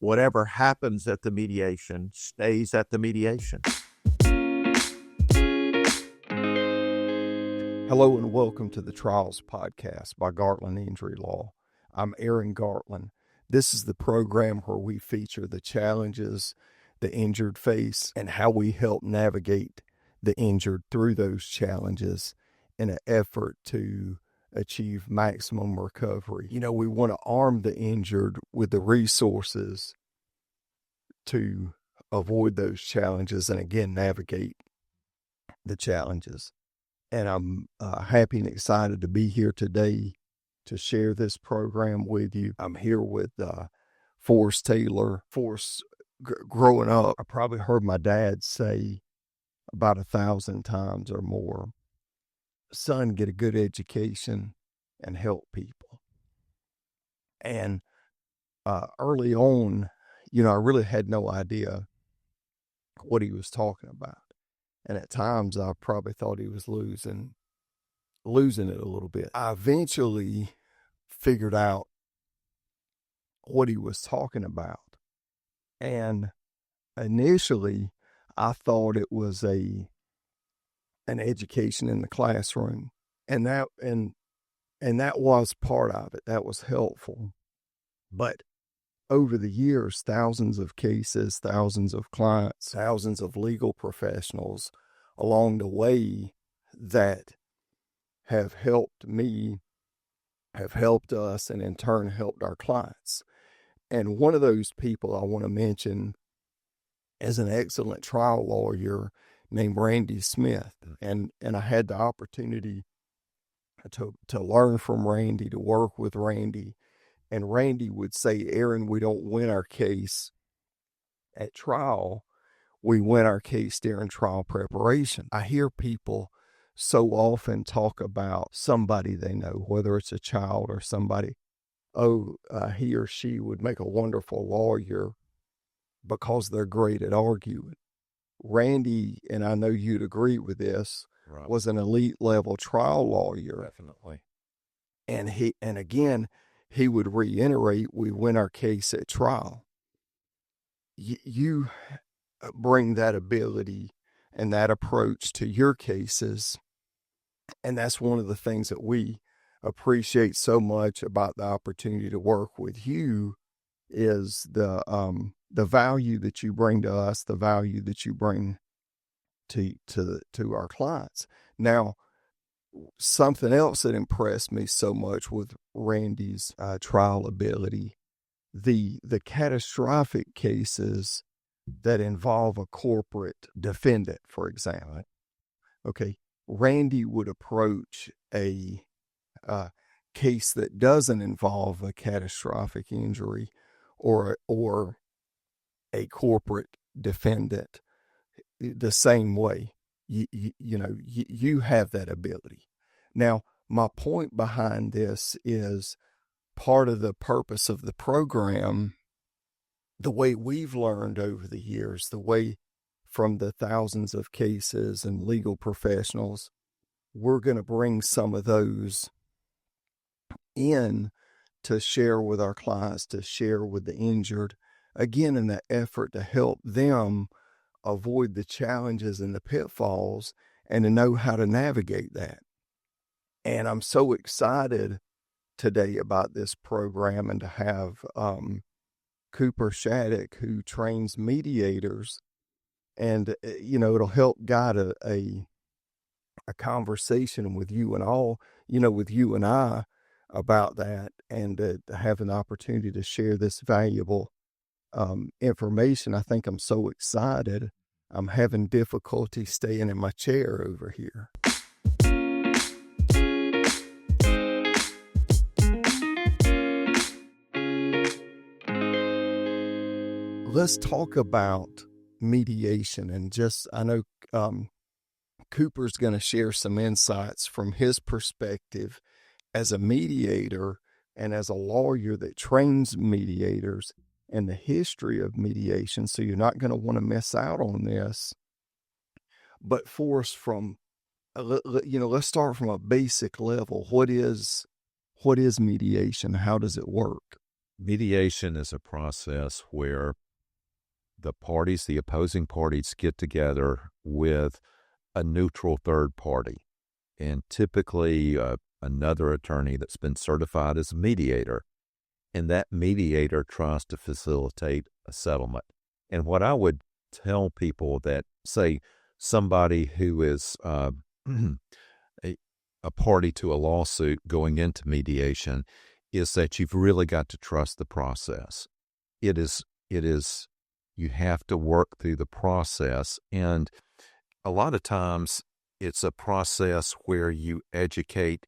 Whatever happens at the mediation stays at the mediation. Hello and welcome to the Trials Podcast by Gartlan Injury Law. I'm Aaron Gartlan. This is the program where we feature the challenges the injured face and how we help navigate the injured through those challenges in an effort to achieve maximum recovery. You know, we want to arm the injured with the resources to avoid those challenges and again navigate the challenges. And I'm happy and excited to be here today to share this program with you. I'm here with Forrest Taylor. Forrest, growing up, I probably heard my dad say about 1,000 times or more, son, get a good education and help people. And early on, you know, I really had no idea what he was talking about. And at times I probably thought he was losing it a little bit. I eventually figured out what he was talking about. And initially I thought it was an education in the classroom. And that was part of it. That was helpful. But over the years, thousands of cases, thousands of clients, thousands of legal professionals along the way that have helped me, have helped us, and in turn helped our clients. And one of those people I want to mention is an excellent trial lawyer named Randy Smith. And I had the opportunity to learn from Randy, to work with Randy. And Randy would say, Aaron, we don't win our case at trial. We win our case during trial preparation. I hear people so often talk about somebody they know, whether it's a child or somebody. He or she would make a wonderful lawyer because they're great at arguing. Randy, and I know you'd agree with this, right, was an elite level trial lawyer. Definitely. And he would reiterate, we win our case at trial. You bring that ability and that approach to your cases. And that's one of the things that we appreciate so much about the opportunity to work with you is the value that you bring to us, the value that you bring to our clients. Now, something else that impressed me so much with Randy's trial ability, the catastrophic cases that involve a corporate defendant, for example. Okay, Randy would approach a case that doesn't involve a catastrophic injury or a corporate defendant the same way. You have that ability. Now, my point behind this is part of the purpose of the program, the way we've learned over the years, the way from the thousands of cases and legal professionals, we're going to bring some of those in to share with our clients, to share with the injured, again, in the effort to help them avoid the challenges and the pitfalls and to know how to navigate that. And I'm so excited today about this program and to have Cooper Shattuck, who trains mediators, and it'll help guide a conversation with you and I about that, and to have an opportunity to share this valuable information. I think I'm so excited. I'm having difficulty staying in my chair over here. Let's talk about mediation, and I know Cooper's going to share some insights from his perspective as a mediator and as a lawyer that trains mediators and the history of mediation. So you're not going to want to miss out on this. But for us, let's start from a basic level. What is mediation? How does it work? Mediation is a process where the opposing parties, get together with a neutral third party, and typically another attorney that's been certified as a mediator, and that mediator tries to facilitate a settlement. And what I would tell people that, say, somebody who is a party to a lawsuit going into mediation, is that you've really got to trust the process. It is, you have to work through the process. And a lot of times it's a process where you educate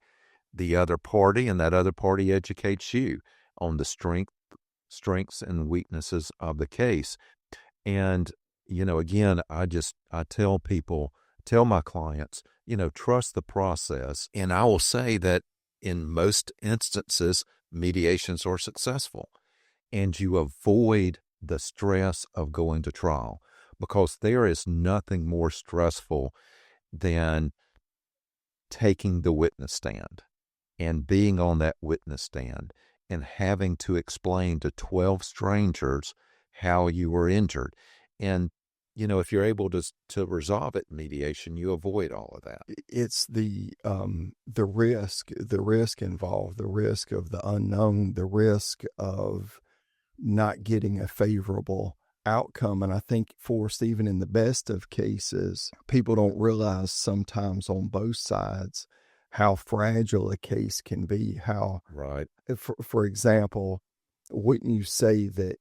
the other party and that other party educates you on the strengths and weaknesses of the case. And, again, I tell my clients, trust the process. And I will say that in most instances, mediations are successful, and you avoid the stress of going to trial, because there is nothing more stressful than taking the witness stand and being on that witness stand and having to explain to 12 strangers how you were injured. And if you're able to resolve it in mediation, you avoid all of that. It's the risk involved, the risk of the unknown, the risk of not getting a favorable outcome. And I think, Forrest, even in the best of cases, people don't realize sometimes on both sides how fragile a case can be. How, right? For example, wouldn't you say that,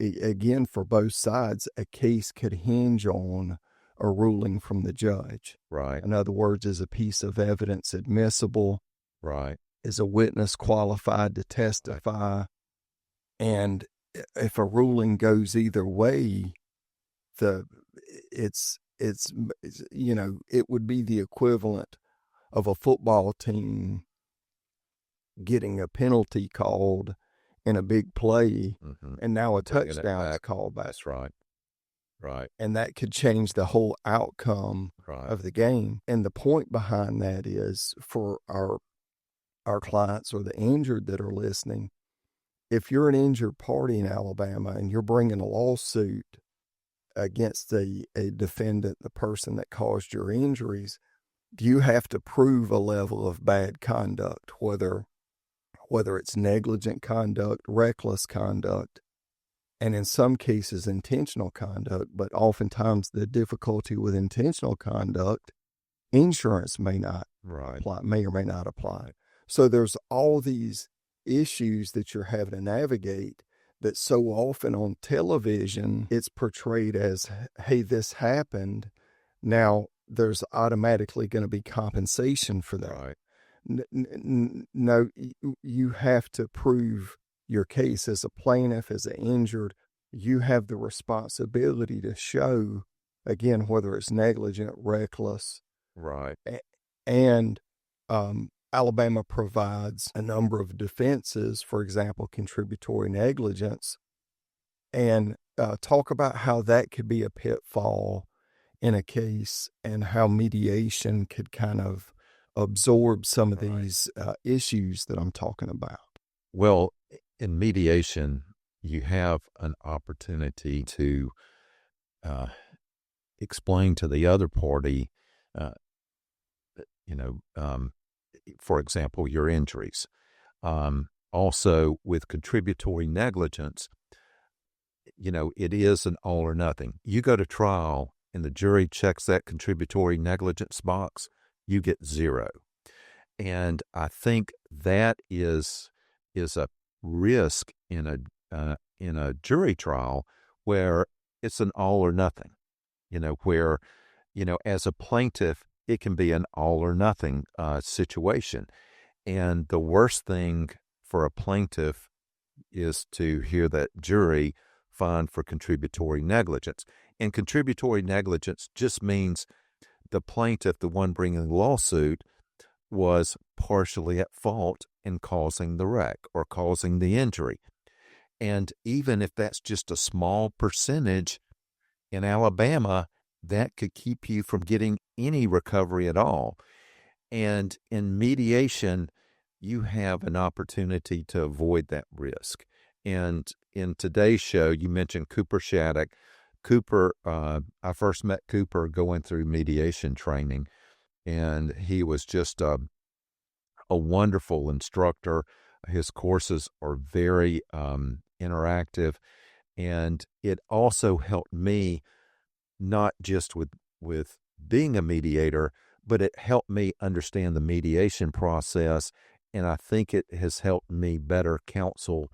again, for both sides, a case could hinge on a ruling from the judge? Right. In other words, is a piece of evidence admissible? Right. Is a witness qualified to testify? Right. And if a ruling goes either way, it would be the equivalent of a football team getting a penalty called in a big play, and now a touchdown is called back. That's right. Right. And that could change the whole outcome of the game. And the point behind that is, for our clients or the injured that are listening, if you're an injured party in Alabama and you're bringing a lawsuit against a defendant, the person that caused your injuries, you have to prove a level of bad conduct, whether it's negligent conduct, reckless conduct, and in some cases intentional conduct. But oftentimes the difficulty with intentional conduct, insurance may not apply, may or may not apply. So there's all these issues that you're having to navigate, that so often on television it's portrayed as, hey, this happened, now there's automatically going to be compensation for that. Right. No, you have to prove your case as a plaintiff, as an injured. You have the responsibility to show, again, whether it's negligent, reckless. Right. And Alabama provides a number of defenses, for example, contributory negligence, and talk about how that could be a pitfall in a case and how mediation could kind of absorb some of these issues that I'm talking about. Well, in mediation, you have an opportunity to explain to the other party, for example, your injuries. Also, with contributory negligence, it is an all or nothing. You go to trial and the jury checks that contributory negligence box, you get 0. And I think that is a risk in a jury trial where it's an all or nothing, where, as a plaintiff, it can be an all or nothing situation. And the worst thing for a plaintiff is to hear that jury find for contributory negligence. And contributory negligence just means the plaintiff, the one bringing the lawsuit, was partially at fault in causing the wreck or causing the injury. And even if that's just a small percentage, in Alabama, that could keep you from getting any recovery at all. And in mediation, you have an opportunity to avoid that risk. And in today's show, you mentioned Cooper Shattuck. Cooper, I first met Cooper going through mediation training, and he was just a wonderful instructor. His courses are very interactive, and it also helped me not just with being a mediator, but it helped me understand the mediation process, and I think it has helped me better counsel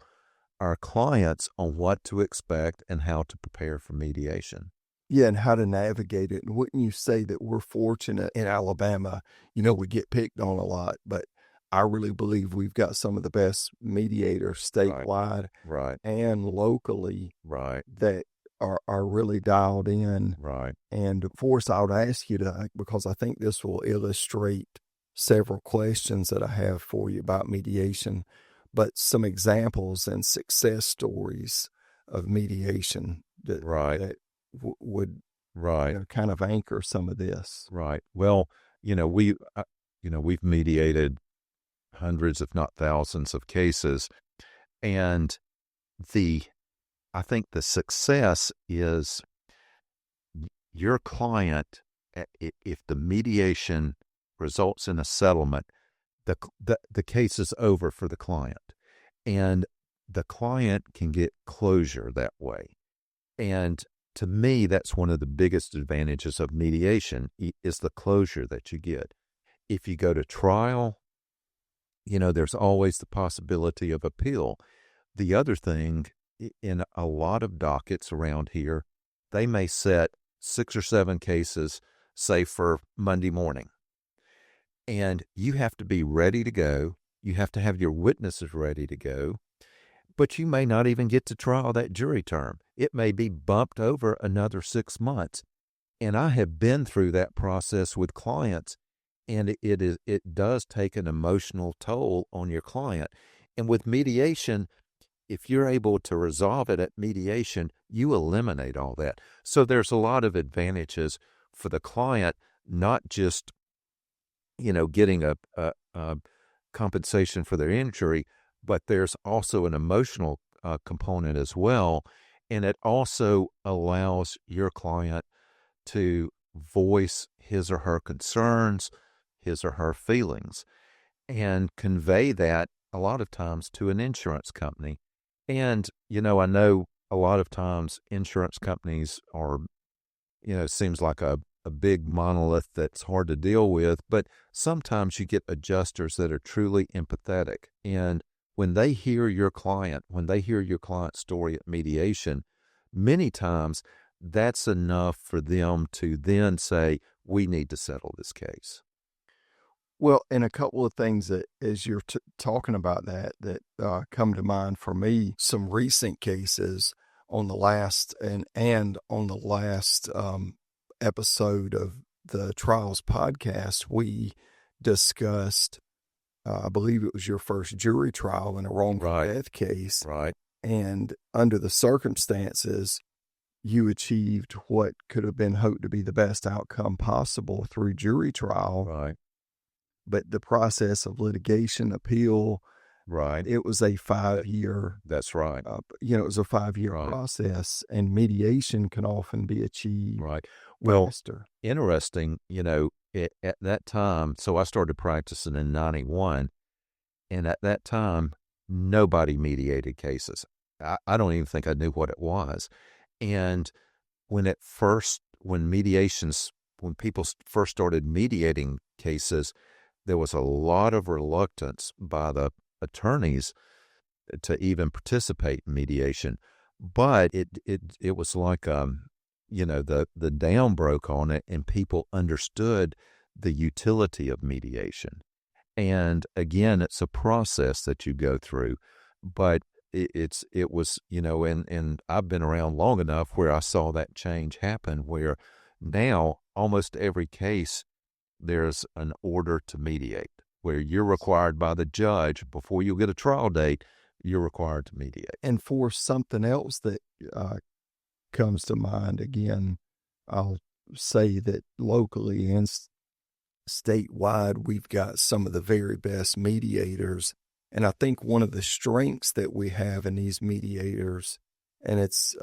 our clients on what to expect and how to prepare for mediation. Yeah, and how to navigate it. And wouldn't you say that we're fortunate in Alabama? We get picked on a lot, but I really believe we've got some of the best mediators statewide Right. and locally Right. that are really dialed in. Right. And Forrest, I would ask you to, because I think this will illustrate several questions that I have for you about mediation, but some examples and success stories of mediation that would kind of anchor some of this. Right. Well, we've mediated hundreds, if not thousands, of cases, and I think the success is your client. If the mediation results in a settlement, the case is over for the client, and the client can get closure that way. And to me, that's one of the biggest advantages of mediation is the closure that you get. If you go to trial, there's always the possibility of appeal. The other thing, in a lot of dockets around here, they may set 6 or 7 cases, say for Monday morning. And you have to be ready to go. You have to have your witnesses ready to go. But you may not even get to trial that jury term. It may be bumped over another 6 months. And I have been through that process with clients, and it does take an emotional toll on your client. And with mediation, if you're able to resolve it at mediation, you eliminate all that. So there's a lot of advantages for the client, not just getting a compensation for their injury, but there's also an emotional component as well. And it also allows your client to voice his or her concerns, his or her feelings, and convey that a lot of times to an insurance company. And, I know a lot of times insurance companies are, seems like a big monolith that's hard to deal with, but sometimes you get adjusters that are truly empathetic. And when they hear your client's story at mediation, many times that's enough for them to then say, we need to settle this case. Well, and a couple of things that, as you're talking about that come to mind for me, some recent cases on the last and on the last episode of the Trials podcast, we discussed, I believe it was your first jury trial in a wrongful death case. Right. And under the circumstances, you achieved what could have been hoped to be the best outcome possible through jury trial. Right. But the process of litigation, appeal, it was a 5-year. That's right. It was a 5-year process, and mediation can often be achieved. Right. Well, faster. Interesting, at that time, so I started practicing in 91, and at that time, nobody mediated cases. I don't even think I knew what it was. And when people first started mediating cases, there was a lot of reluctance by the attorneys to even participate in mediation. But it was like, the dam broke on it, and people understood the utility of mediation. And again, it's a process that you go through, but it was, and I've been around long enough where I saw that change happen, where now almost every case there's an order to mediate, where you're required by the judge before you get a trial date, you're required to mediate. And for something else that comes to mind, again, I'll say that locally and statewide, we've got some of the very best mediators, And I think one of the strengths that we have in these mediators, and it's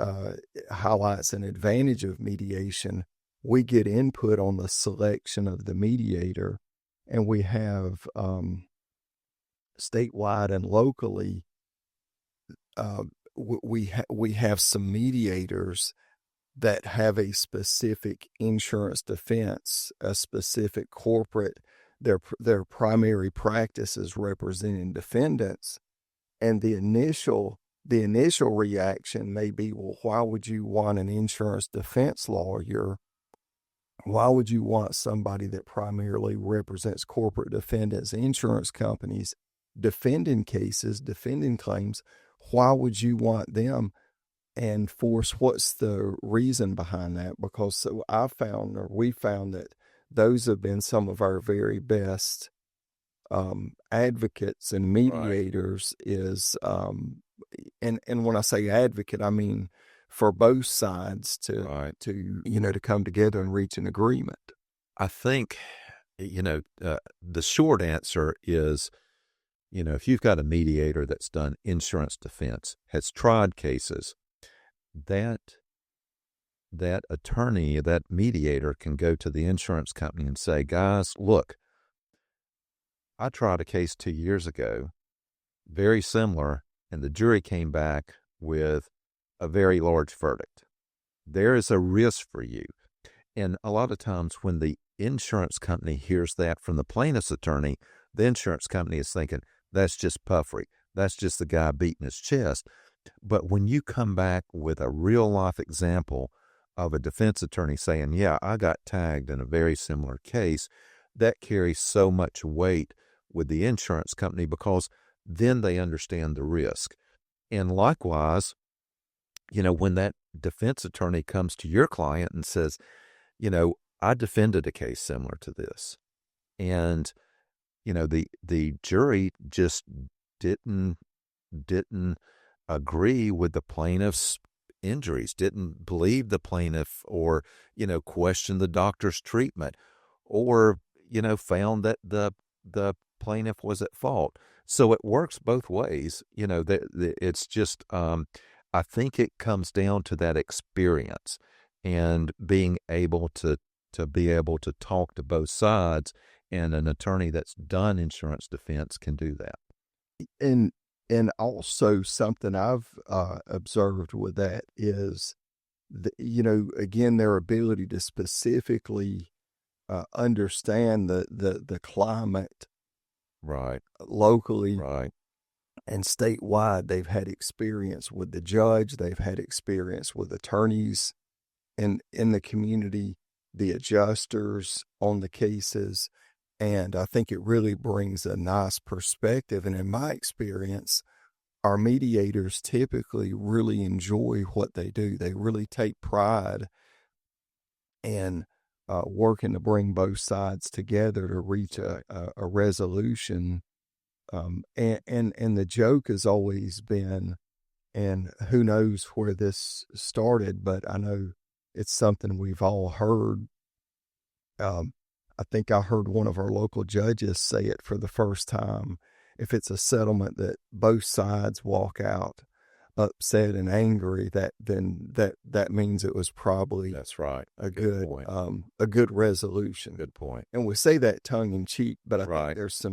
highlights an advantage of mediation, we get input on the selection of the mediator, and we have statewide and locally, we have some mediators that have a specific insurance defense, a specific corporate. Their primary practice is representing defendants, and the initial reaction may be, well, why would you want an insurance defense lawyer? Why would you want somebody that primarily represents corporate defendants, insurance companies, defending cases, defending claims? Why would you want them? And what's the reason behind that? Because we found that those have been some of our very best advocates and mediators. Right. And when I say advocate, I mean for both sides to come together and reach an agreement. I think, the short answer is, if you've got a mediator that's done insurance defense, has tried cases, that attorney, that mediator can go to the insurance company and say, guys, look, I tried a case 2 years ago, very similar, and the jury came back with a very large verdict. There is a risk for you. And a lot of times when the insurance company hears that from the plaintiff's attorney, the insurance company is thinking, that's just puffery. That's just the guy beating his chest. But when you come back with a real-life example of a defense attorney saying, yeah, I got tagged in a very similar case, that carries so much weight with the insurance company because then they understand the risk. And likewise, when that defense attorney comes to your client and says, I defended a case similar to this, and, the jury just didn't agree with the plaintiff's injuries, didn't believe the plaintiff, or, question the doctor's treatment, or, found that the plaintiff was at fault. So it works both ways. It's just, I think it comes down to that experience and being able to talk to both sides, and an attorney that's done insurance defense can do that. And also something I've observed with that is, again, their ability to specifically understand the climate, right, locally, right, and statewide. They've had experience with the judge. They've had experience with attorneys in the community, the adjusters on the cases. And I think it really brings a nice perspective. And in my experience, our mediators typically really enjoy what they do. They really take pride in working to bring both sides together to reach a resolution. And the joke has always been, and who knows where this started, but I know it's something we've all heard. I think I heard one of our local judges say it for the first time. If it's a settlement that both sides walk out upset and angry, that means it was probably, that's right, a good resolution. Good point. And we say that tongue in cheek, but I think there's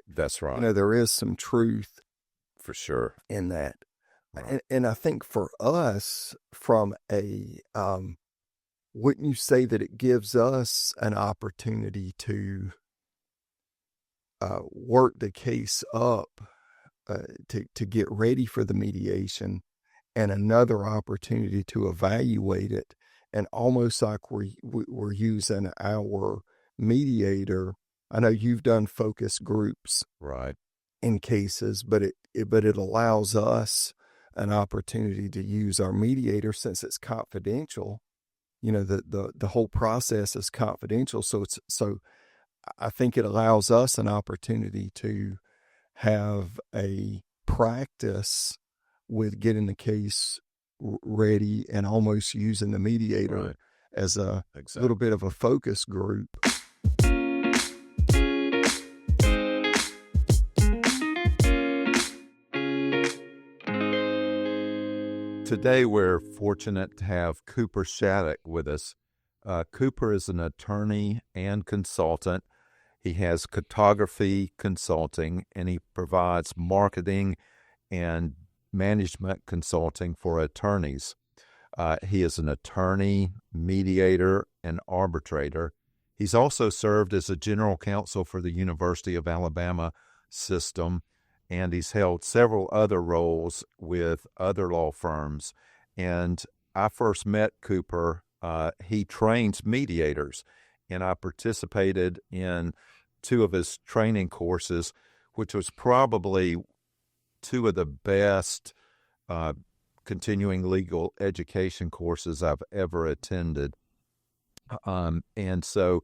that's right. There is some truth for sure in that. Right. And I think for us, from a wouldn't you say that it gives us an opportunity to work the case up to get ready for the mediation, and another opportunity to evaluate it, and almost like we're using our mediator. I know you've done focus groups, right, in cases, but it allows us an opportunity to use our mediator, since it's confidential. The whole process is confidential. So I think it allows us an opportunity to have a practice with getting the case ready, and almost using the mediator as a little bit of a focus group. Today we're fortunate to have Cooper Shattuck with us. Cooper is an attorney and consultant. He has cartography consulting, and he provides marketing and management consulting for attorneys. He is an attorney, mediator, and arbitrator. He's also served as a general counsel for the University of Alabama system, and he's held several other roles with other law firms. And I first met Cooper. He trains mediators, and I participated in two of his training courses, which was probably two of the best continuing legal education courses I've ever attended. And so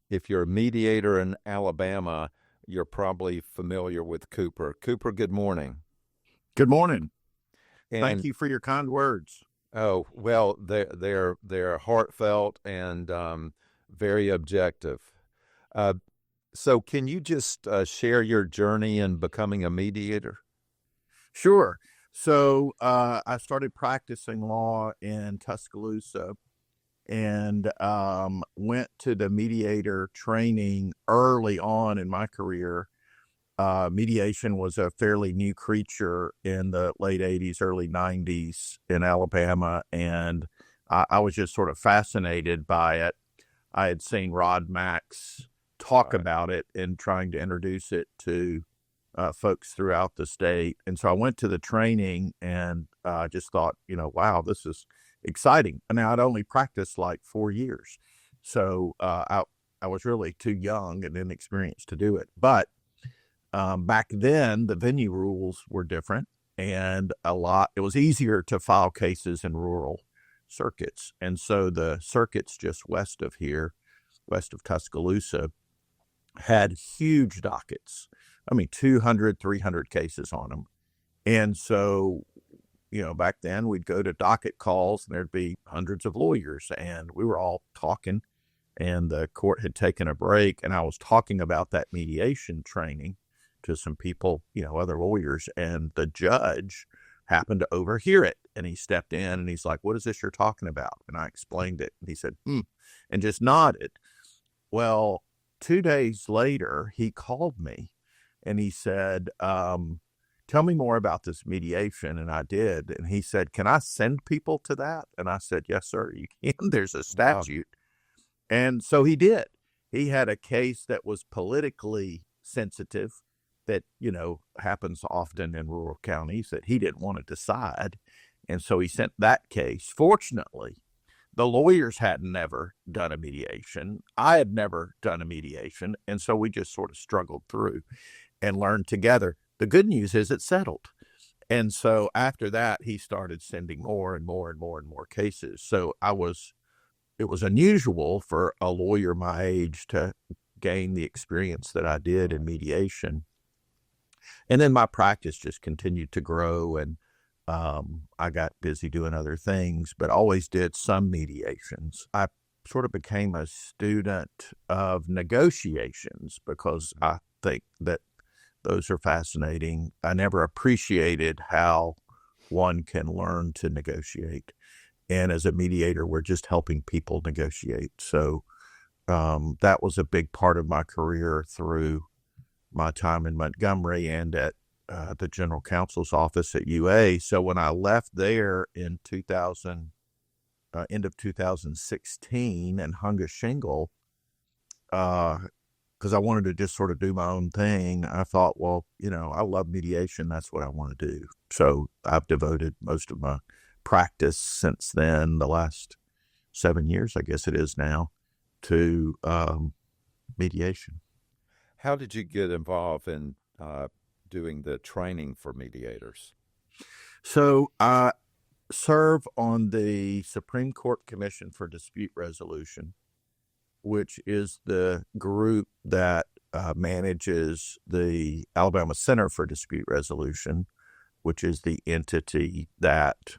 if you're a mediator in Alabama, you're probably familiar with Cooper. Cooper, good morning. Good morning. And, thank you for your kind words. Oh, well, they're heartfelt and very objective. So can you just share your journey in becoming a mediator? Sure. So I started practicing law in Tuscaloosa and went to the mediator training early on in my career. Mediation was a fairly new creature in the late 80s, early 90s in Alabama, and I was just sort of fascinated by it. I had seen Rod Max talk about it and trying to introduce it to folks throughout the state. And so I went to the training and just thought, wow, this is exciting. And now I'd only practiced like 4 years. So I was really too young and inexperienced to do it. But back then, the venue rules were different, and it was easier to file cases in rural circuits. And so the circuits just west of here, west of Tuscaloosa, had huge dockets. 200, 300 cases on them. And so, back then we'd go to docket calls and there'd be hundreds of lawyers and we were all talking, and the court had taken a break and I was talking about that mediation training to some people, other lawyers, and the judge happened to overhear it, and he stepped in and he's like, "What is this you're talking about?" And I explained it, and he said, and just nodded. Well, 2 days later, he called me and he said, "Tell me more about this mediation." And I did. And he said, "Can I send people to that?" And I said, "Yes, sir, you can." There's a statute. Wow. And so he did. He had a case that was politically sensitive that, happens often in rural counties that he didn't want to decide. And so he sent that case. Fortunately, the lawyers had never done a mediation. I had never done a mediation. And so we just sort of struggled through and learned together. The good news is it settled. And so after that, he started sending more and more and more and more cases. So it was unusual for a lawyer my age to gain the experience that I did in mediation. And then my practice just continued to grow, and I got busy doing other things, but always did some mediations. I sort of became a student of negotiations because I think that those are fascinating. I never appreciated how one can learn to negotiate. And as a mediator, we're just helping people negotiate. So that was a big part of my career through my time in Montgomery and at the general counsel's office at UA. So when I left there in end of 2016 and hung a shingle, because I wanted to just sort of do my own thing, I thought, well, I love mediation. That's what I want to do. So I've devoted most of my practice since then, the last 7 years, I guess it is now, to mediation. How did you get involved in doing the training for mediators? So I serve on the Supreme Court Commission for Dispute Resolution, which is the group that manages the Alabama Center for Dispute Resolution, which is the entity that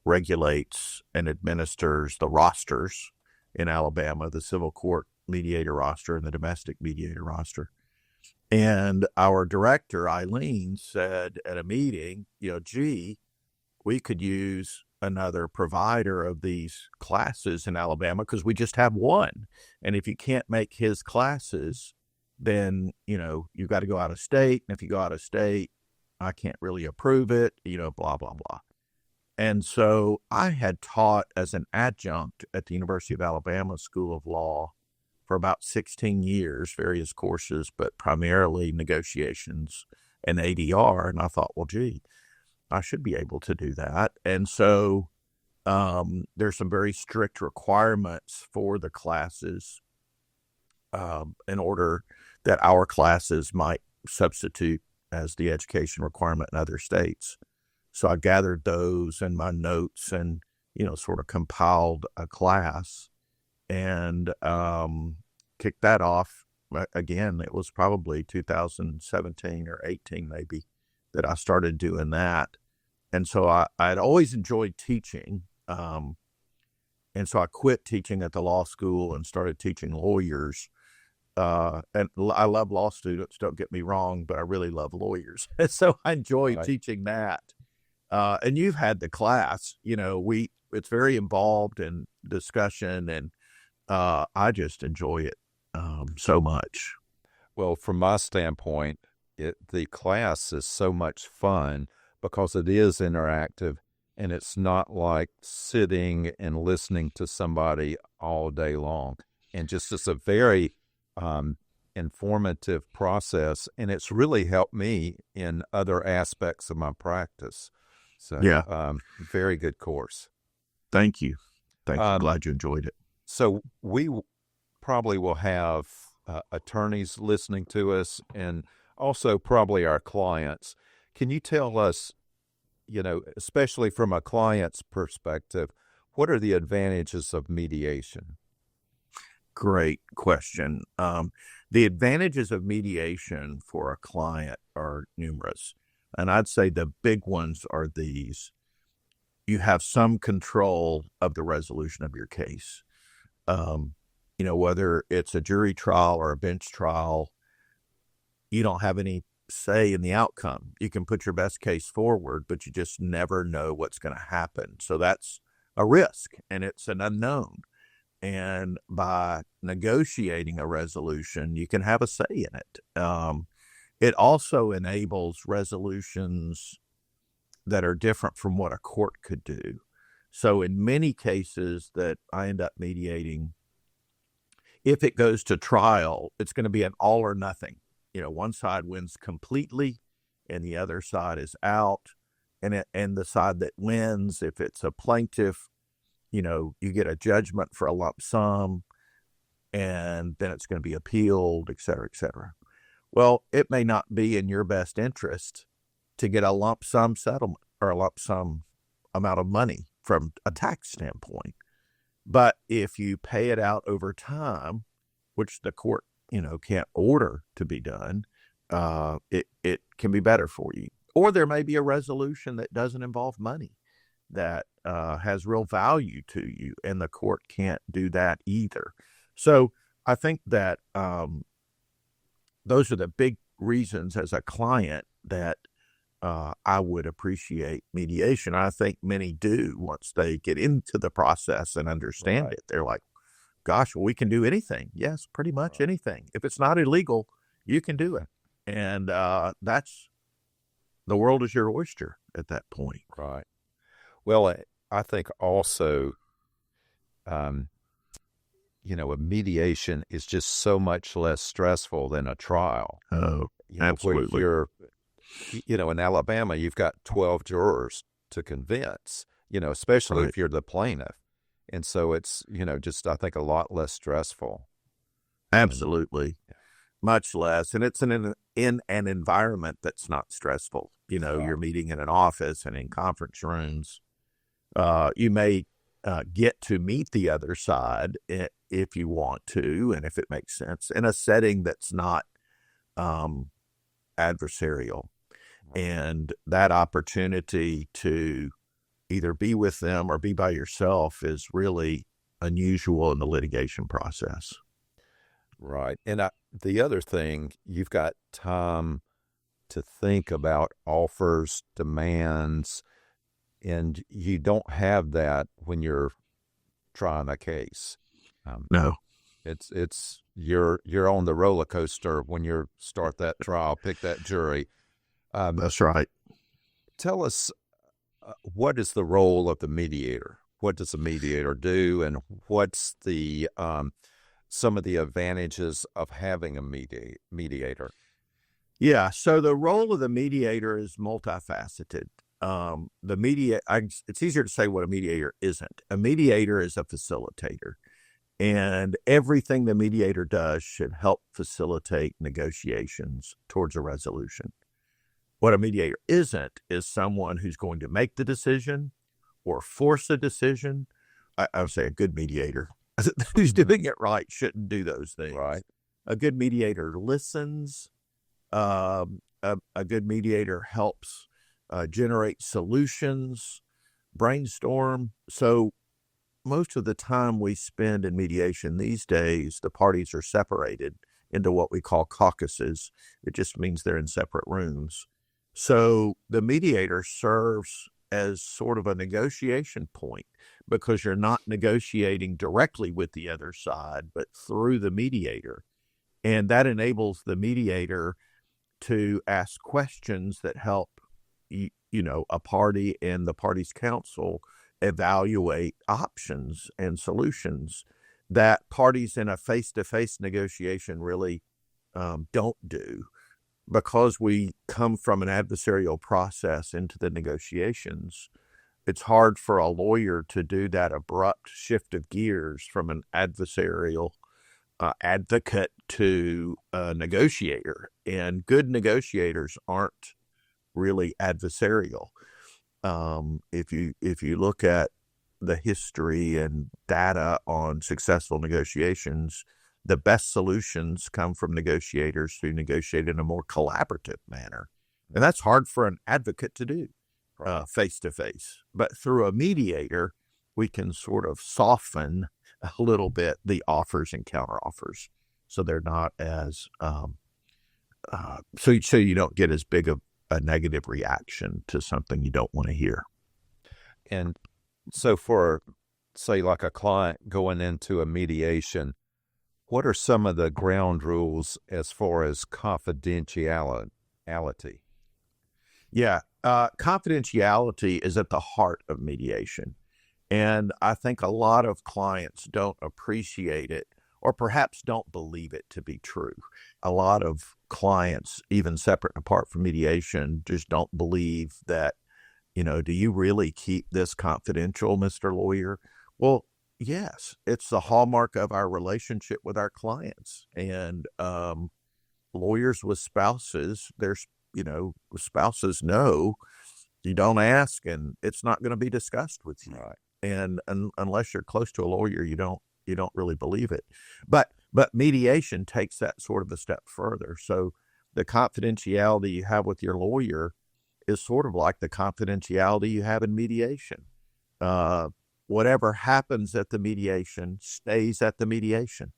regulates and administers the rosters in Alabama, the civil court mediator roster and the domestic mediator roster. And our director, Eileen, said at a meeting, gee, we could use another provider of these classes in Alabama because we just have one. And if you can't make his classes, then, you got to go out of state. And if you go out of state, I can't really approve it, blah, blah, blah. And so I had taught as an adjunct at the University of Alabama School of Law for about 16 years, various courses, but primarily negotiations and ADR. And I thought, well, gee, I should be able to do that. And so there's some very strict requirements for the classes in order that our classes might substitute as the education requirement in other states. So I gathered those in my notes and, sort of compiled a class and kicked that off. Again, it was probably 2017 or 18 maybe that I started doing that. And so I'd always enjoyed teaching. And so I quit teaching at the law school and started teaching lawyers. And I love law students, don't get me wrong, but I really love lawyers. And so I enjoy teaching that. And you've had the class, it's very involved in discussion, and I just enjoy it so much. Well, from my standpoint, the class is so much fun because it is interactive, and it's not like sitting and listening to somebody all day long. And just it's a very informative process, and it's really helped me in other aspects of my practice. So, yeah, very good course. Thank you. Glad you enjoyed it. So we probably will have attorneys listening to us, and also probably our clients. Can you tell us, especially from a client's perspective, what are the advantages of mediation? Great question. The advantages of mediation for a client are numerous. And I'd say the big ones are these. You have some control of the resolution of your case. Whether it's a jury trial or a bench trial, you don't have any say in the outcome. You can put your best case forward, but you just never know what's going to happen. So that's a risk, and it's an unknown. And by negotiating a resolution, you can have a say in it. It also enables resolutions that are different from what a court could do. So in many cases that I end up mediating, if it goes to trial, it's going to be an all or nothing. One side wins completely and the other side is out. And the side that wins, if it's a plaintiff, you get a judgment for a lump sum, and then it's going to be appealed, et cetera, et cetera. Well, it may not be in your best interest to get a lump sum settlement or a lump sum amount of money from a tax standpoint. But if you pay it out over time, which the court, can't order to be done, it can be better for you. Or there may be a resolution that doesn't involve money that has real value to you, and the court can't do that either. So I think that those are the big reasons as a client that I would appreciate mediation. I think many do once they get into the process and understand it. They're like, gosh, well, we can do anything. Yes, pretty much anything. If it's not illegal, you can do it. And that's the world is your oyster at that point. Right. Well, I think also, a mediation is just so much less stressful than a trial. Oh, absolutely. Where you're, in Alabama, you've got 12 jurors to convince, especially if you're the plaintiff. And so it's, just, I think, a lot less stressful. Absolutely. Much less. And it's in an environment that's not stressful. You're meeting in an office and in conference rooms. You may get to meet the other side if you want to, and if it makes sense, in a setting that's not adversarial. And that opportunity to either be with them or be by yourself is really unusual in the litigation process. Right. And the other thing, you've got time to think about offers, demands, and you don't have that when you're trying a case. No, It's you're on the roller coaster when you start that trial, pick that jury. that's right. Tell us, what is the role of the mediator? What does the mediator do, and what's the some of the advantages of having a mediator? Yeah. So the role of the mediator is multifaceted. It's easier to say what a mediator isn't. A mediator is a facilitator, and everything the mediator does should help facilitate negotiations towards a resolution. What a mediator isn't is someone who's going to make the decision or force a decision. I would say a good mediator who's doing it right shouldn't do those things. Right. A good mediator listens. A good mediator helps generate solutions, brainstorm. So most of the time we spend in mediation these days, the parties are separated into what we call caucuses. It just means they're in separate rooms. So the mediator serves as sort of a negotiation point because you're not negotiating directly with the other side, but through the mediator. And that enables the mediator to ask questions that help, a party and the party's counsel evaluate options and solutions that parties in a face-to-face negotiation really don't do. Because we come from an adversarial process into the negotiations, it's hard for a lawyer to do that abrupt shift of gears from an adversarial advocate to a negotiator. And good negotiators aren't really adversarial. If you look at the history and data on successful negotiations, the best solutions come from negotiators who negotiate in a more collaborative manner. And that's hard for an advocate to do face to face. But through a mediator, we can sort of soften a little bit the offers and counteroffers, so they're not as so you don't get as big of a negative reaction to something you don't want to hear. And so for, say, like a client going into a mediation, what are some of the ground rules as far as confidentiality? Yeah, confidentiality is at the heart of mediation. And I think a lot of clients don't appreciate it or perhaps don't believe it to be true. A lot of clients, even separate and apart from mediation, just don't believe that, do you really keep this confidential, Mr. Lawyer? Well, yes, it's the hallmark of our relationship with our clients. And lawyers with spouses, spouses know you don't ask and it's not going to be discussed with you. Right. And unless you're close to a lawyer, you don't really believe it. But mediation takes that sort of a step further. So the confidentiality you have with your lawyer is sort of like the confidentiality you have in mediation. Whatever happens at the mediation stays at the mediation.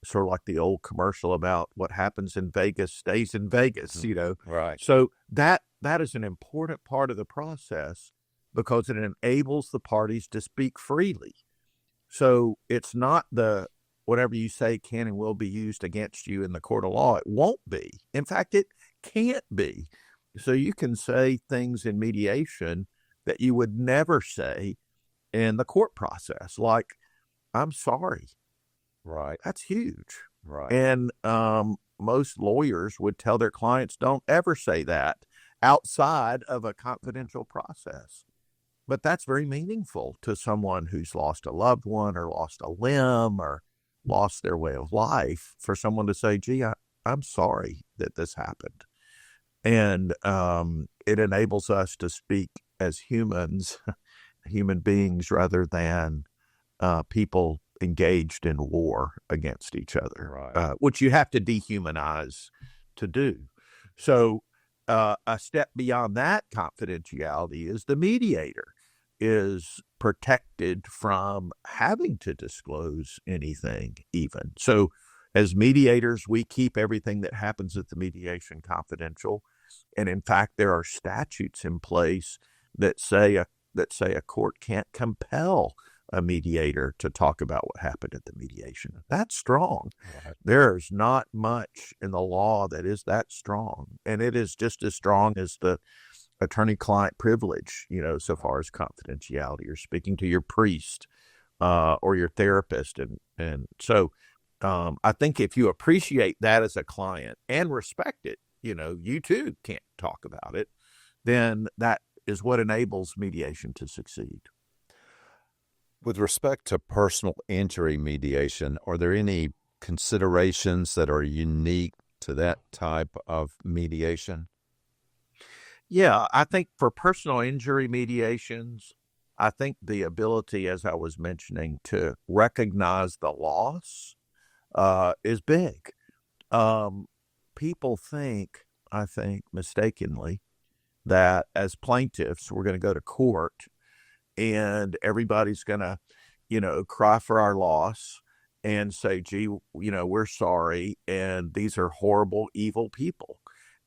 Sort of like the old commercial about what happens in Vegas stays in Vegas, Right. So that is an important part of the process because it enables the parties to speak freely. So it's not whatever you say can and will be used against you in the court of law. It won't be. In fact, it can't be. So you can say things in mediation that you would never say in the court process, like, I'm sorry. Right. That's huge. Right. And most lawyers would tell their clients, don't ever say that outside of a confidential process. But that's very meaningful to someone who's lost a loved one or lost a limb or lost their way of life, for someone to say, gee, I'm sorry that this happened. And it enables us to speak as humans, human beings, rather than people engaged in war against each other, right. Which you have to dehumanize to do. So a step beyond that confidentiality is the mediator is protected from having to disclose anything even. So as mediators, we keep everything that happens at the mediation confidential. And in fact, there are statutes in place that say that say a court can't compel a mediator to talk about what happened at the mediation. That's strong. Right. There's not much in the law that is that strong. And it is just as strong as the attorney-client privilege, so far as confidentiality. You're speaking to your priest or your therapist. And so I think if you appreciate that as a client and respect it, you too can't talk about it, then that is what enables mediation to succeed. With respect to personal injury mediation, are there any considerations that are unique to that type of mediation? Yeah, I think for personal injury mediations, I think the ability, as I was mentioning, to recognize the loss is big. People think, I think mistakenly, that as plaintiffs, we're going to go to court and everybody's going to, cry for our loss and say, gee, we're sorry. And these are horrible, evil people.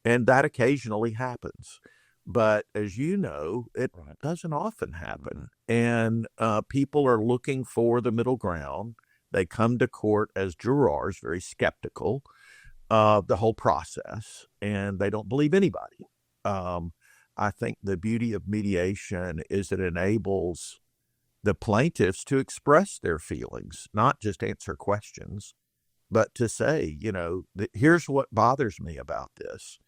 And that occasionally happens. But as you know, it doesn't often happen. And people are looking for the middle ground. They come to court as jurors, very skeptical of the whole process, and they don't believe anybody. I think the beauty of mediation is it enables the plaintiffs to express their feelings, not just answer questions, but to say, here's what bothers me about this.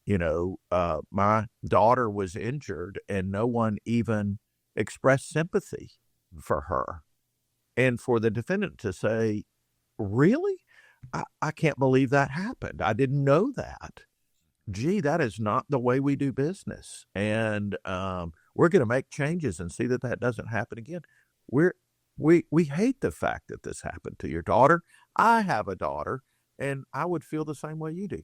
My daughter was injured and no one even expressed sympathy for her. And for the defendant to say, really? I can't believe that happened. I didn't know that. Gee, that is not the way we do business. And we're going to make changes and see that that doesn't happen again. We hate the fact that this happened to your daughter. I have a daughter, and I would feel the same way you do.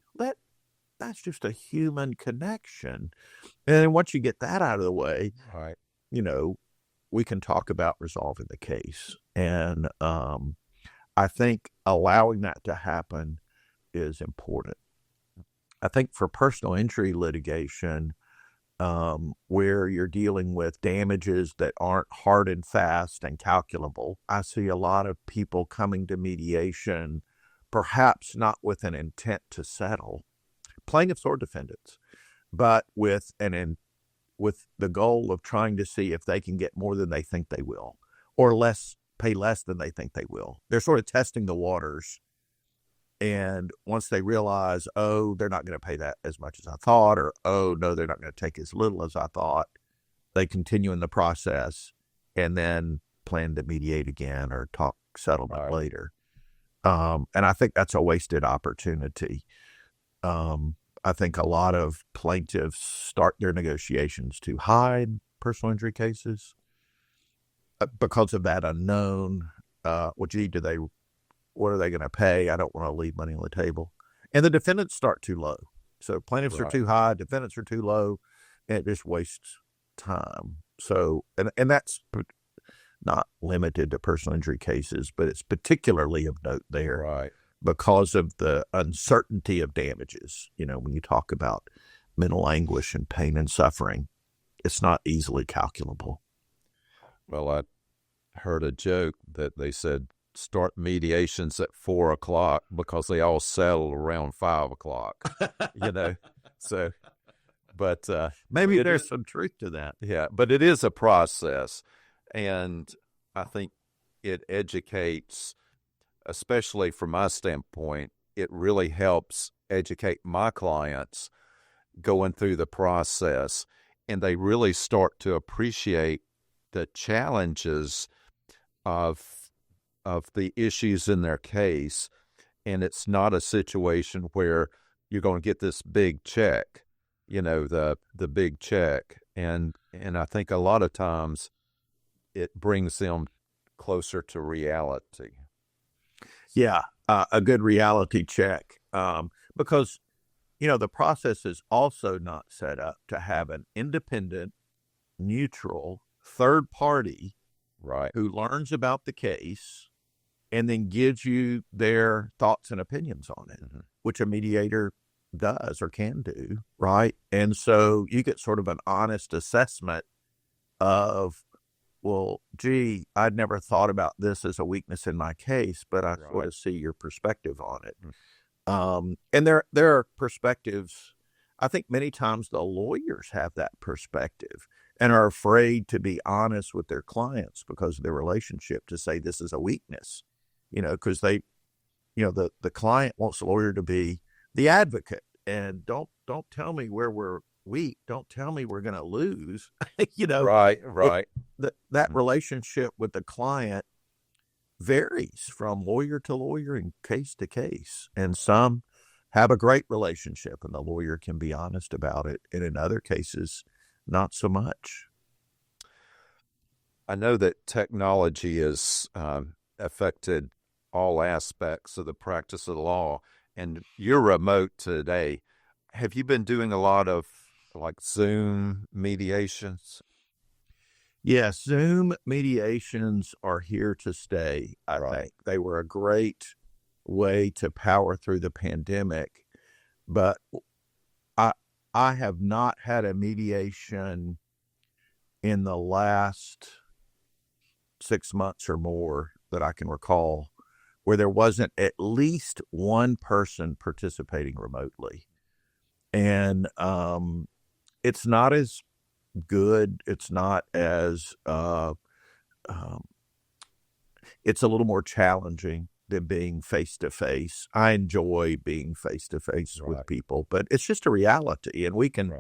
That's just a human connection. And then once you get that out of the way, right, we can talk about resolving the case. And I think allowing that to happen is important. I think for personal injury litigation, where you're dealing with damages that aren't hard and fast and calculable, I see a lot of people coming to mediation, perhaps not with an intent to settle, plaintiffs or defendants, but with the goal of trying to see if they can get more than they think they will, or pay less than they think they will. They're sort of testing the waters. And once they realize, oh, they're not going to pay that as much as I thought, or, oh, no, they're not going to take as little as I thought, they continue in the process and then plan to mediate again or talk settlement later. And I think that's a wasted opportunity. I think a lot of plaintiffs start their negotiations too high in personal injury cases because of that unknown. What are they going to pay? I don't want to leave money on the table. And the defendants start too low. So plaintiffs are too high, defendants are too low, and it just wastes time. So, and that's not limited to personal injury cases, but it's particularly of note there. Right. Because of the uncertainty of damages. When you talk about mental anguish and pain and suffering, it's not easily calculable. Well, I heard a joke that they said start mediations at 4:00 because they all settle around 5:00. So, but maybe there's some truth to that. Yeah, but it is a process, and I think it educates. Especially from my standpoint, it really helps educate my clients going through the process, and they really start to appreciate the challenges of the issues in their case. And it's not a situation where you're going to get this big check, the big check. And I think a lot of times it brings them closer to reality. Yeah, a good reality check, because, the process is also not set up to have an independent, neutral, third party who learns about the case and then gives you their thoughts and opinions on it, which a mediator does or can do, right? And so you get sort of an honest assessment of, well, gee, I'd never thought about this as a weakness in my case, but I sort of see your perspective on it. And there are perspectives. I think many times the lawyers have that perspective and are afraid to be honest with their clients because of their relationship to say this is a weakness, because the client wants the lawyer to be the advocate, and don't tell me where we're weak. Don't tell me we're going to lose. Right. That relationship with the client varies from lawyer to lawyer and case to case. And some have a great relationship and the lawyer can be honest about it. And in other cases, not so much. I know that technology has affected all aspects of the practice of the law, and you're remote today. Have you been doing a lot of like Zoom mediations? Yes, Zoom mediations are here to stay, I think. They were a great way to power through the pandemic, but I have not had a mediation in the last 6 months or more that I can recall where there wasn't at least one person participating remotely. And it's not as good. It's not as it's a little more challenging than being face to face. I enjoy being face to face with people, but it's just a reality, and we can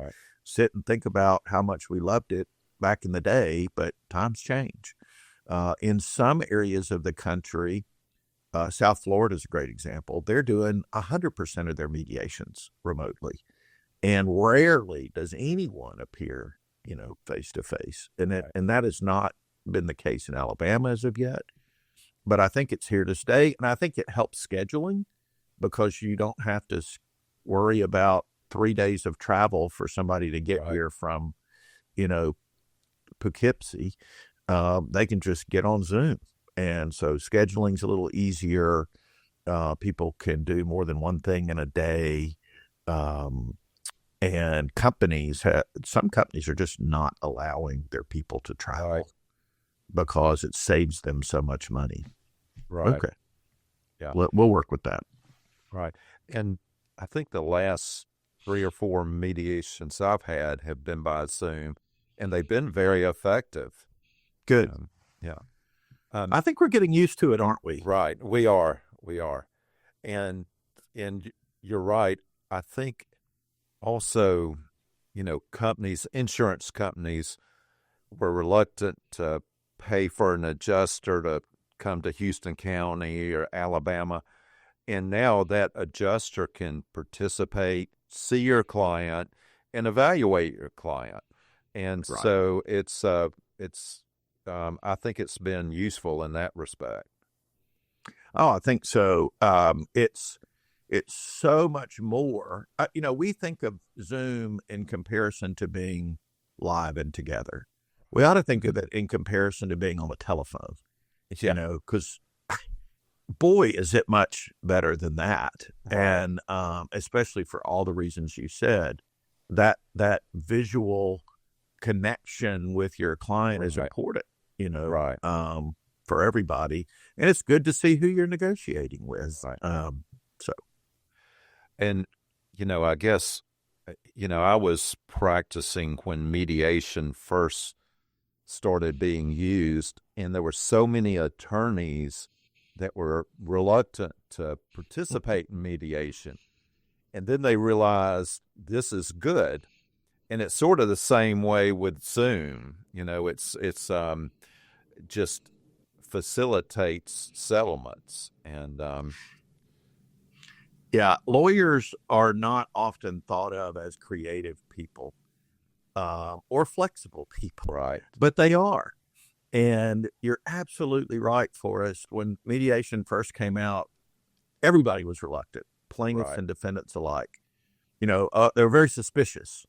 sit and think about how much we loved it back in the day, but times change. In some areas of the country, South Florida is a great example. They're doing 100% of their mediations remotely, and rarely does anyone appear face to face. And that has not been the case in Alabama as of yet, but I think it's here to stay. And I think it helps scheduling because you don't have to worry about 3 days of travel for somebody to get here from, Poughkeepsie. They can just get on Zoom. And so scheduling's a little easier. People can do more than one thing in a day. And some companies are just not allowing their people to travel because it saves them so much money. Right. Okay. Yeah. We'll work with that. Right. And I think the last 3 or 4 mediations I've had have been by Zoom, and they've been very effective. Good. Yeah. I think we're getting used to it, aren't we? Right. We are. And you're right. I think also, insurance companies were reluctant to pay for an adjuster to come to Houston County or Alabama. And now that adjuster can participate, see your client, and evaluate your client. And so it's I think it's been useful in that respect. Oh, I think so. It's so much more. We think of Zoom in comparison to being live and together. We ought to think of it in comparison to being on the telephone, because boy, is it much better than that. And especially for all the reasons you said, that visual connection with your client is important, for everybody. And it's good to see who you're negotiating with. And, I guess, I was practicing when mediation first started being used, and there were so many attorneys that were reluctant to participate in mediation. And then they realized this is good. And it's sort of the same way with Zoom. It's just facilitates settlements. And lawyers are not often thought of as creative people or flexible people. Right. But they are. And you're absolutely right, Forrest. When mediation first came out, everybody was reluctant, plaintiffs and defendants alike. They were very suspicious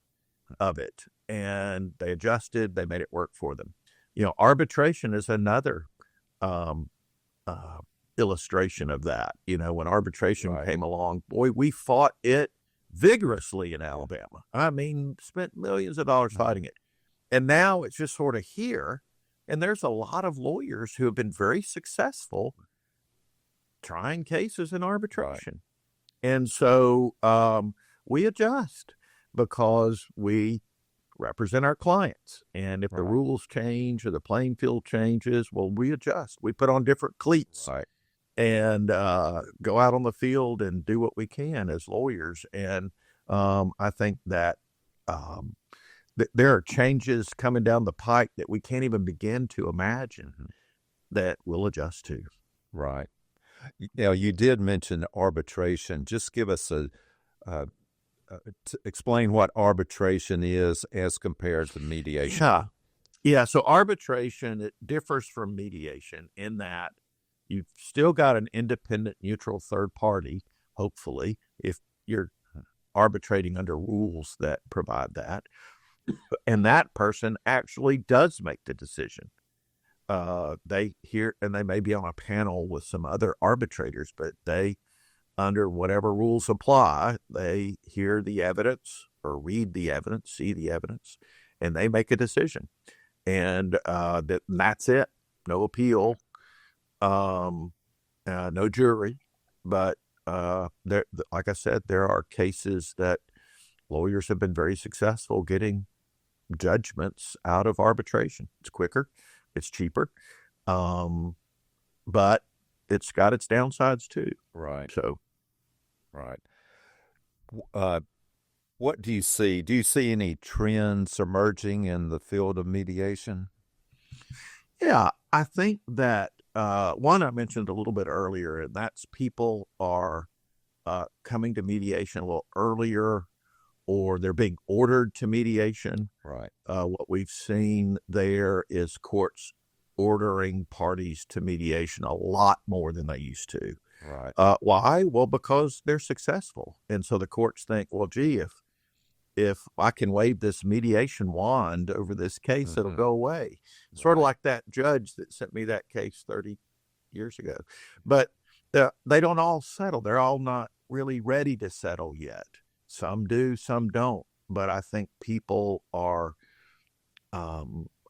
of it, and they adjusted. They made it work for them. Arbitration is another illustration of that. When arbitration came along, boy, we fought it vigorously in Alabama. I mean, spent millions of dollars fighting it. And now it's just sort of here. And there's a lot of lawyers who have been very successful trying cases in arbitration. Right. And so we adjust because we represent our clients. And if the rules change or the playing field changes, well, we adjust. We put on different cleats and go out on the field and do what we can as lawyers. And I think that there are changes coming down the pike that we can't even begin to imagine that we'll adjust to. Right. Now, you did mention arbitration. Just give us explain what arbitration is as compared to mediation. Yeah. So arbitration, it differs from mediation in that you've still got an independent, neutral third party, hopefully, if you're arbitrating under rules that provide that. And that person actually does make the decision. They hear, and they may be on a panel with some other arbitrators, but they, under whatever rules apply, they hear the evidence or read the evidence, see the evidence, and they make a decision. And that's it. No appeal, no jury. But like I said, there are cases that lawyers have been very successful getting judgments out of arbitration. It's quicker, it's cheaper, but it's got its downsides too. Right. So, right. What do you see? Do you see any trends emerging in the field of mediation? Yeah, I think that one I mentioned a little bit earlier, and that's people are coming to mediation a little earlier, or they're being ordered to mediation. Right. What we've seen there is courts ordering parties to mediation a lot more than they used to. Right. Why? Well, because they're successful. And so the courts think, well, gee, if I can wave this mediation wand over this case, it'll go away. Sort of like that judge that sent me that case 30 years ago. But they don't all settle. They're all not really ready to settle yet. Some do, some don't. But I think people are a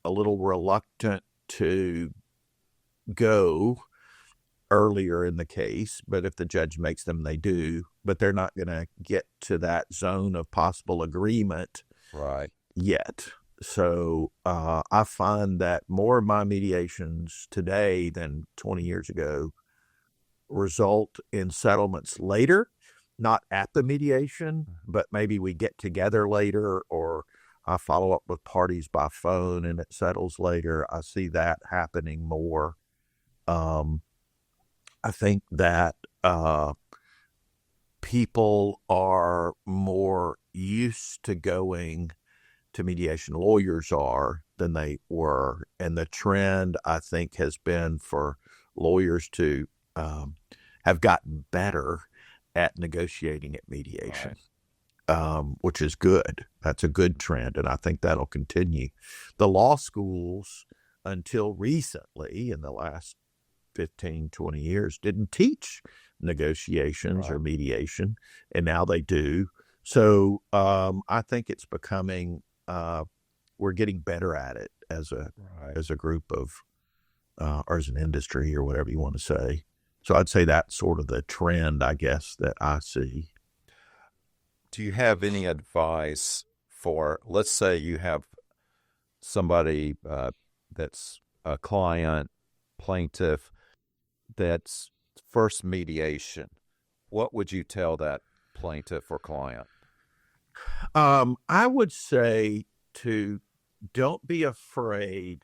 little reluctant to go earlier in the case. But if the judge makes them, they do. But they're not going to get to that zone of possible agreement yet. So I find that more of my mediations today than 20 years ago result in settlements later. Not at the mediation, but maybe we get together later, or I follow up with parties by phone and it settles later. I see that happening more. I think that people are more used to going to mediation, lawyers are, than they were. And the trend, I think, has been for lawyers to have gotten better at negotiating at mediation, which is good. That's a good trend, and I think that'll continue. The law schools, until recently, in the last 15, 20 years, didn't teach negotiations or mediation, and now they do. So I think it's becoming, we're getting better at it as a group of, or as an industry, or whatever you want to say. So I'd say that's sort of the trend, I guess, that I see. Do you have any advice for, let's say you have somebody that's a client, plaintiff, that's first mediation? What would you tell that plaintiff or client? I would say don't be afraid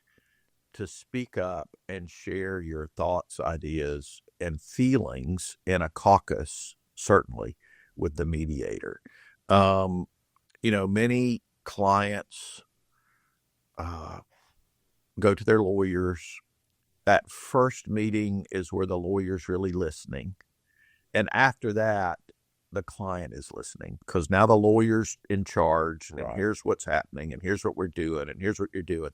to speak up and share your thoughts, ideas, and feelings in a caucus, certainly, with the mediator. Many clients go to their lawyers. That first meeting is where the lawyer's really listening. And after that, the client is listening, because now the lawyer's in charge, and here's what's happening, and here's what we're doing, and here's what you're doing.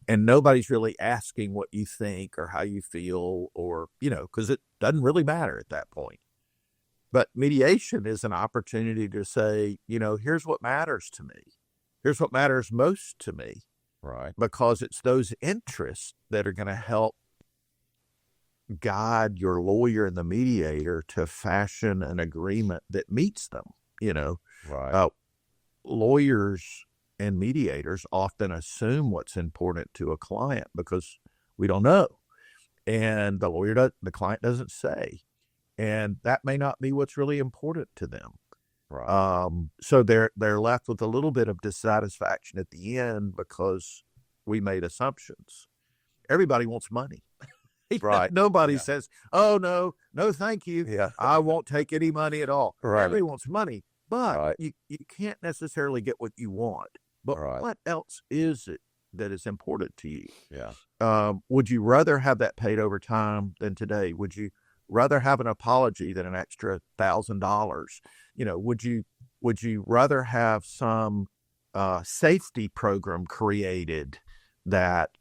And nobody's really asking what you think or how you feel, or, because it doesn't really matter at that point. But mediation is an opportunity to say, here's what matters to me. Here's what matters most to me. Right. because it's those interests that are going to help guide your lawyer and the mediator to fashion an agreement that meets them. Right. Lawyers and mediators often assume what's important to a client because we don't know, and the client doesn't say, and that may not be what's really important to them. Right. So they're left with a little bit of dissatisfaction at the end because we made assumptions. Everybody wants money. Right. Nobody Yeah. says, "Oh no, thank you. Yeah. I won't take any money at all." Right. Everybody wants money, but Right. you can't necessarily get what you want. But Right. what else is it that is important to you? Yeah. Would you rather have that paid over time than today? Would you rather have an apology than an extra $1,000? Would you rather have some safety program created that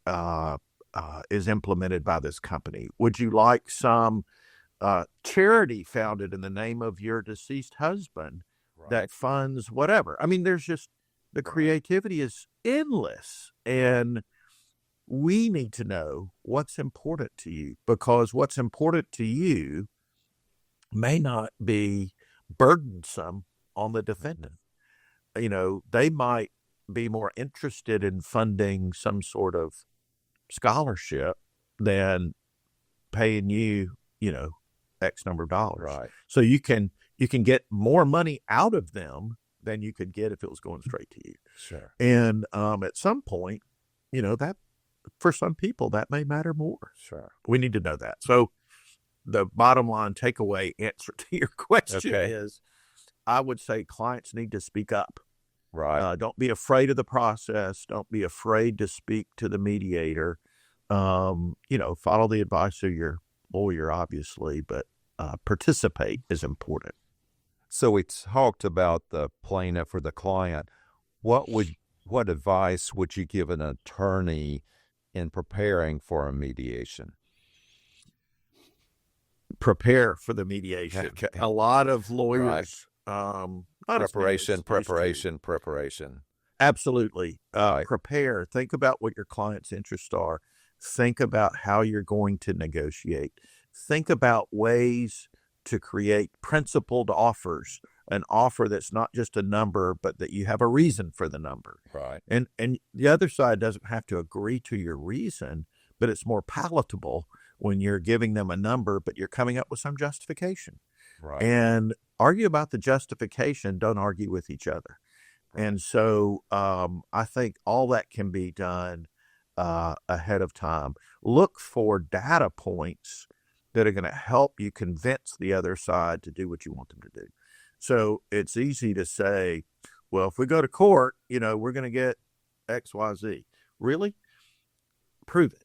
is implemented by this company? Would you like some charity founded in the name of your deceased husband that funds whatever? I mean, there's just the creativity is endless, and we need to know what's important to you, because what's important to you may not be burdensome on the defendant. They might be more interested in funding some sort of scholarship than paying you, X number of dollars. Right. So you can get more money out of them than you could get if it was going straight to you. Sure. And at some point, that for some people that may matter more. Sure. We need to know that. So the bottom line takeaway answer to your question is, I would say clients need to speak up. Right. Don't be afraid of the process. Don't be afraid to speak to the mediator. Follow the advice of your lawyer, obviously, but participate is important. So we talked about the plaintiff or the client. What advice would you give an attorney in preparing for a mediation? Prepare for the mediation. Okay. A lot of lawyers, Preparation. Absolutely. Right. Prepare. Think about what your client's interests are. Think about how you're going to negotiate. Think about ways to create principled offers, an offer that's not just a number, but that you have a reason for the number. Right. And the other side doesn't have to agree to your reason, but it's more palatable when you're giving them a number, but you're coming up with some justification. Right. And argue about the justification, don't argue with each other. And so I think all that can be done ahead of time. Look for data points that are going to help you convince the other side to do what you want them to do. So it's easy to say, well, if we go to court, we're going to get X, Y, Z. Really? Prove it.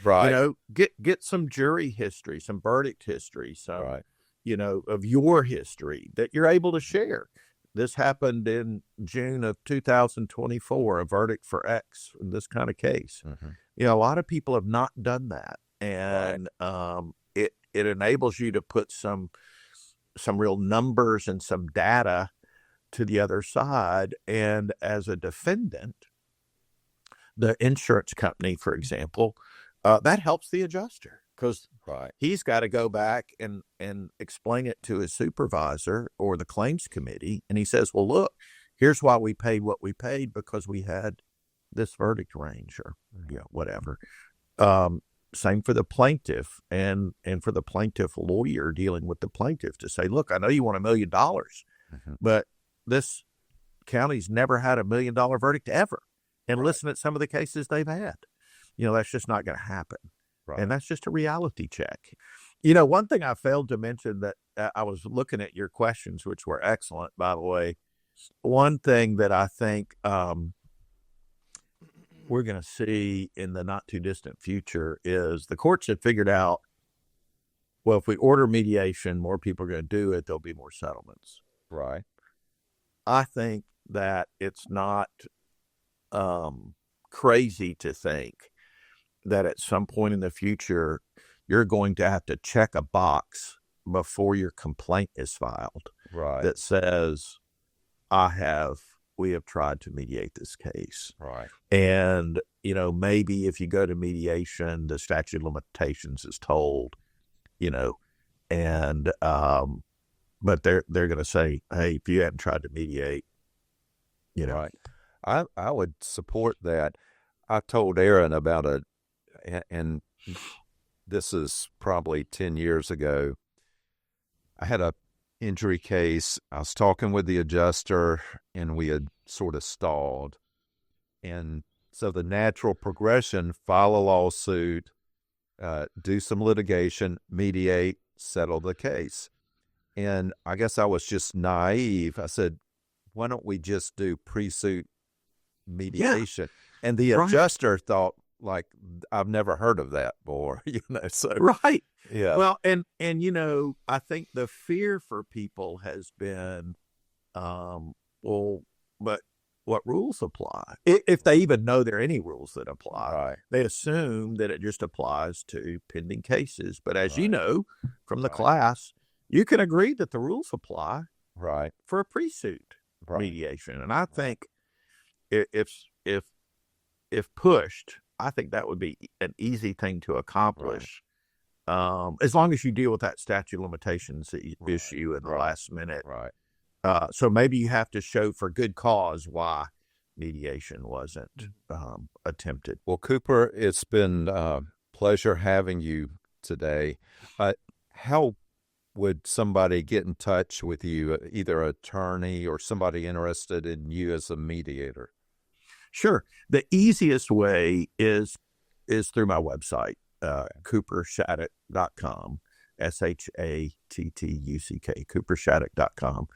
Right. Get some jury history, some verdict history, some, Right. Of your history that you're able to share. This happened in June of 2024, a verdict for X in this kind of case. Mm-hmm. A lot of people have not done that. And it enables you to put some real numbers and some data to the other side. And as a defendant, the insurance company, for example, that helps the adjuster, because he's got to go back and explain it to his supervisor or the claims committee. And he says, well, look, here's why we paid what we paid, because we had this verdict range or whatever. Same for the plaintiff and for the plaintiff lawyer dealing with the plaintiff to say, look, I know you want $1 million, but this county's never had $1 million verdict ever. And listen at some of the cases they've had. That's just not going to happen. Right. And that's just a reality check. One thing I failed to mention that I was looking at your questions, which were excellent, by the way. One thing that I think we're going to see in the not too distant future is the courts have figured out, well, if we order mediation, more people are going to do it. There'll be more settlements. Right. I think that it's not crazy to think that at some point in the future, you're going to have to check a box before your complaint is filed. Right. That says, I have we have tried to mediate this case. Right. And, maybe if you go to mediation, the statute of limitations is told, and, but they're going to say, hey, if you hadn't tried to mediate, Right. I would support that. I told Aaron about and this is probably 10 years ago. I had a injury case. I was talking with the adjuster, and we had sort of stalled. And so the natural progression, file a lawsuit, do some litigation, mediate, settle the case. And I guess I was just naive. I said, why don't we just do pre-suit mediation? Yeah. And the adjuster thought, like, I've never heard of that before, so. Right. Yeah. Well, and I think the fear for people has been, but what rules apply? If they even know there are any rules that apply, right. They assume that it just applies to pending cases. But as you know from the Right. class, you can agree that the rules apply Right. for a pre-suit mediation. And I think if pushed, I think that would be an easy thing to accomplish. As long as you deal with that statute of limitations issue in the last minute. Right. So maybe you have to show for good cause why mediation wasn't attempted. Well, Cooper, it's been a pleasure having you today. How would somebody get in touch with you, either an attorney or somebody interested in you as a mediator? Sure. The easiest way is through my website, coopershattuck.com, SHATTUCK, coopershattuck.com.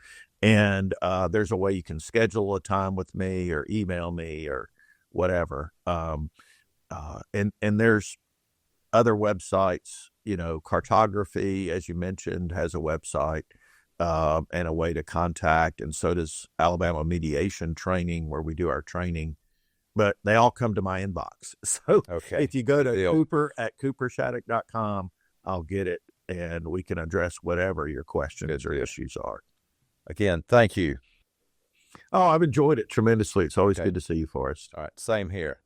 And there's a way you can schedule a time with me or email me or whatever. And there's other websites, Cartography, as you mentioned, has a website and a way to contact. And so does Alabama Mediation Training, where we do our training. But they all come to my inbox. So if you go to Cooper@coopershattuck.com, I'll get it, and we can address whatever your questions or issues are. Again, thank you. Oh, I've enjoyed it tremendously. It's always good to see you, Forrest. All right, same here.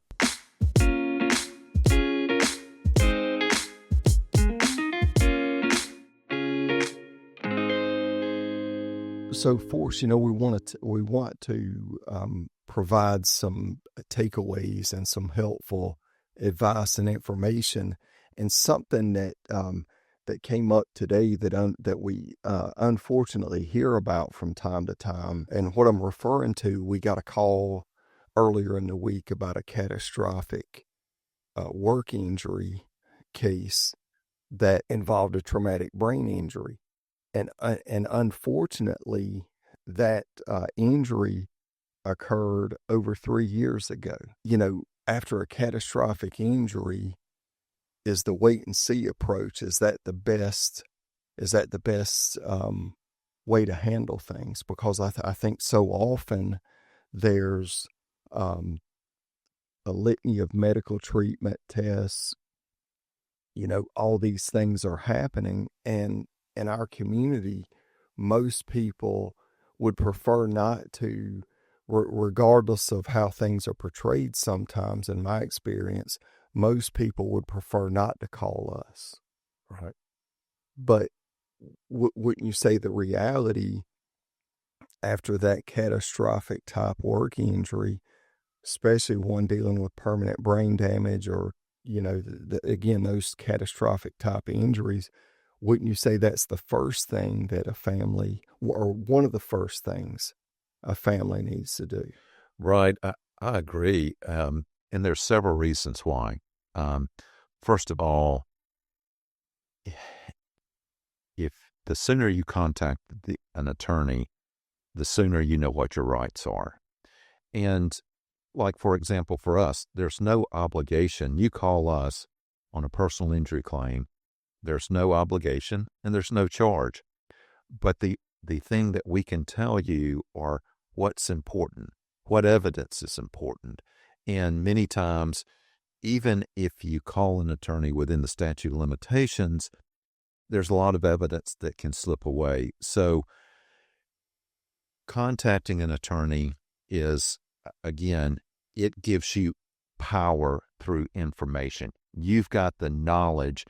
So, Forrest, we want to provide some takeaways and some helpful advice and information, and something that came up today that we unfortunately hear about from time to time. And what I'm referring to, we got a call earlier in the week about a catastrophic work injury case that involved a traumatic brain injury. And unfortunately, that injury occurred over 3 years ago. After a catastrophic injury, is the wait and see approach? Is that the best way to handle things? Because I think so often there's a litany of medical treatment tests. All these things are happening, and in our community, most people would prefer not to, regardless of how things are portrayed sometimes, in my experience, most people would prefer not to call us. Right. But wouldn't you say the reality after that catastrophic type work injury, especially one dealing with permanent brain damage or, again, those catastrophic type injuries, wouldn't you say that's the first thing that a family, or one of the first things a family needs to do? Right. I agree. And there's several reasons why. First of all, if the sooner you contact an attorney, the sooner you know what your rights are. And like, for example, for us, there's no obligation. You call us on a personal injury claim, there's no obligation and there's no charge. But the thing that we can tell you are what's important, what evidence is important. And many times, even if you call an attorney within the statute of limitations, there's a lot of evidence that can slip away. So contacting an attorney is, again, it gives you power through information. You've got the knowledge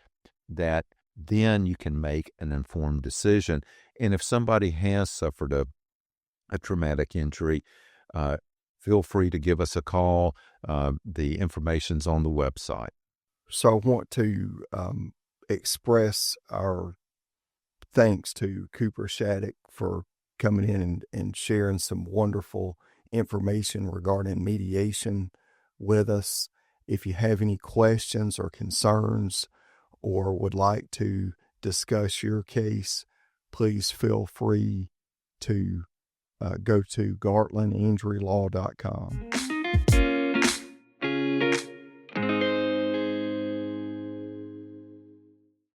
that then you can make an informed decision. And if somebody has suffered a traumatic injury, feel free to give us a call. The information's on the website. So I want to express our thanks to Cooper Shattuck for coming in and sharing some wonderful information regarding mediation with us. If you have any questions or concerns or would like to discuss your case, please feel free to go to gartlaninjurylaw.com.